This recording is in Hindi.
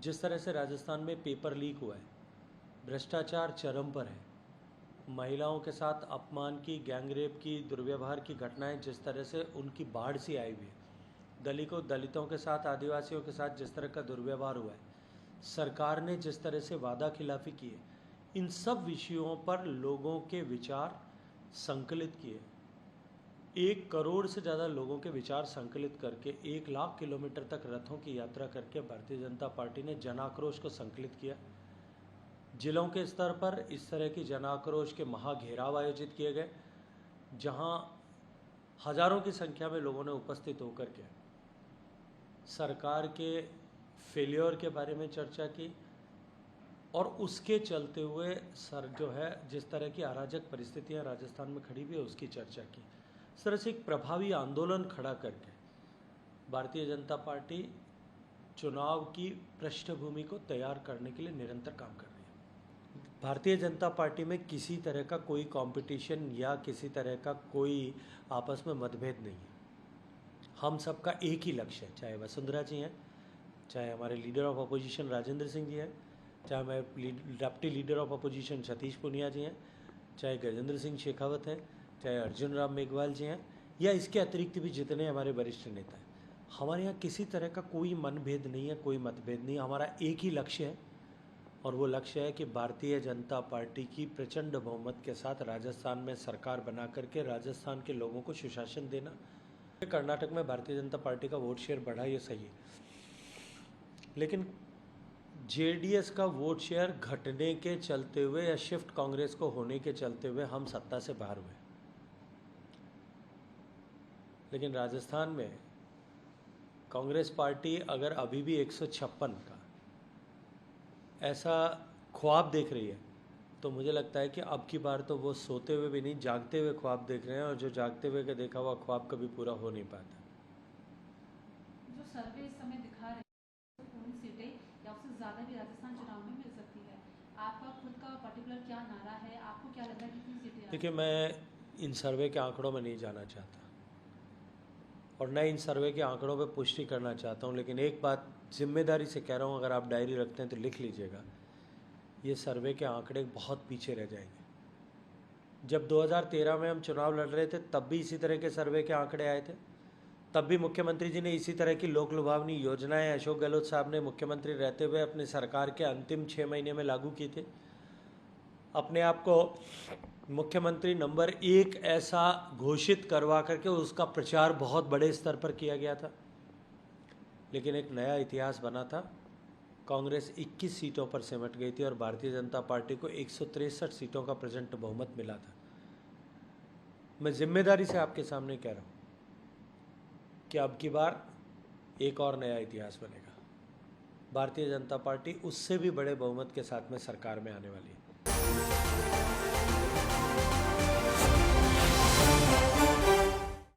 जिस तरह से राजस्थान में पेपर लीक हुआ है, भ्रष्टाचार चरम पर है, महिलाओं के साथ अपमान की, गैंगरेप की, दुर्व्यवहार की घटनाएं जिस तरह से उनकी बाढ़ सी आई हुई है, दलितों के साथ, आदिवासियों के साथ जिस तरह का दुर्व्यवहार हुआ है, सरकार ने जिस तरह से वादा खिलाफी की है, इन सब विषयों पर लोगों के विचार संकलित किए। 1 करोड़ से ज़्यादा लोगों के विचार संकलित करके 1 लाख किलोमीटर तक रथों की यात्रा करके भारतीय जनता पार्टी ने जन आक्रोश को संकलित किया। जिलों के स्तर पर इस तरह की जन आक्रोश के महाघेराव आयोजित किए गए, जहां हजारों की संख्या में लोगों ने उपस्थित होकर के सरकार के फेलियर के बारे में चर्चा की और उसके चलते हुए जिस तरह की अराजक परिस्थितियां राजस्थान में खड़ी हुई है उसकी चर्चा की। इस तरह से एक प्रभावी आंदोलन खड़ा करके भारतीय जनता पार्टी चुनाव की पृष्ठभूमि को तैयार करने के लिए निरंतर काम कर रही है। भारतीय जनता पार्टी में किसी तरह का कोई कंपटीशन या किसी तरह का कोई आपस में मतभेद नहीं है। हम सबका एक ही लक्ष्य है, चाहे वसुंधरा जी हैं, चाहे हमारे leader of opposition Rajendra Singh ji हैं, चाहे हमारे deputy leader of opposition Satish Poonia ji हैं, चाहे गजेंद्र सिंह शेखावत हैं, चाहे अर्जुन राम मेघवाल जी हैं, या इसके अतिरिक्त भी जितने हमारे वरिष्ठ नेता हैं। हमारे यहाँ किसी तरह का कोई मनभेद नहीं है, कोई मतभेद नहीं है। हमारा एक ही लक्ष्य है और वो लक्ष्य है कि भारतीय जनता पार्टी की प्रचंड बहुमत के साथ राजस्थान में सरकार बना करके राजस्थान के लोगों को सुशासन देना। कर्नाटक में भारतीय जनता पार्टी का वोट शेयर बढ़ा, ये सही है, लेकिन जेडीएस का वोट शेयर घटने के चलते हुए या शिफ्ट कांग्रेस को होने के चलते हुए हम सत्ता से बाहर हुए। लेकिन राजस्थान में कांग्रेस पार्टी अगर अभी भी 156 का ऐसा ख्वाब देख रही है तो मुझे लगता है कि अब की बार तो वो सोते हुए भी नहीं, जागते हुए ख्वाब देख रहे हैं, और जो जागते हुए का देखा हुआ ख्वाब कभी पूरा हो नहीं पाता। जो सर्वे इस समय दिखा रहे हैं, पूरी सीटें या उससे ज़्यादा भी राजस्थान चुनाव में मिल सकती है। आपका खुद का पर्टिकुलर क्या नारा है? आपको क्या लगता है कितनी सीटें? देखिए, मैं इन सर्वे के आंकड़ों में नहीं जाना चाहता और न इन सर्वे के आंकड़ों पर पुष्टि करना चाहता हूँ, लेकिन एक बात जिम्मेदारी से कह रहा हूँ, अगर आप डायरी रखते हैं तो लिख लीजिएगा, ये सर्वे के आंकड़े बहुत पीछे रह जाएंगे। जब 2013 में हम चुनाव लड़ रहे थे तब भी इसी तरह के सर्वे के आंकड़े आए थे, तब भी मुख्यमंत्री जी ने इसी तरह की लोक लुभावनी योजनाएं अशोक गहलोत साहब ने मुख्यमंत्री रहते हुए अपनी सरकार के अंतिम 6 महीने में लागू की थी। अपने आप को मुख्यमंत्री नंबर 1 ऐसा घोषित करवा करके उसका प्रचार बहुत बड़े स्तर पर किया गया था, लेकिन एक नया इतिहास बना था। कांग्रेस 21 सीटों पर सिमट गई थी और भारतीय जनता पार्टी को 163 सीटों का प्रेजेंट बहुमत मिला था। मैं जिम्मेदारी से आपके सामने कह रहा हूँ कि अब की बार एक और नया इतिहास बनेगा। भारतीय जनता पार्टी उससे भी बड़े बहुमत के साथ में सरकार में आने वाली है।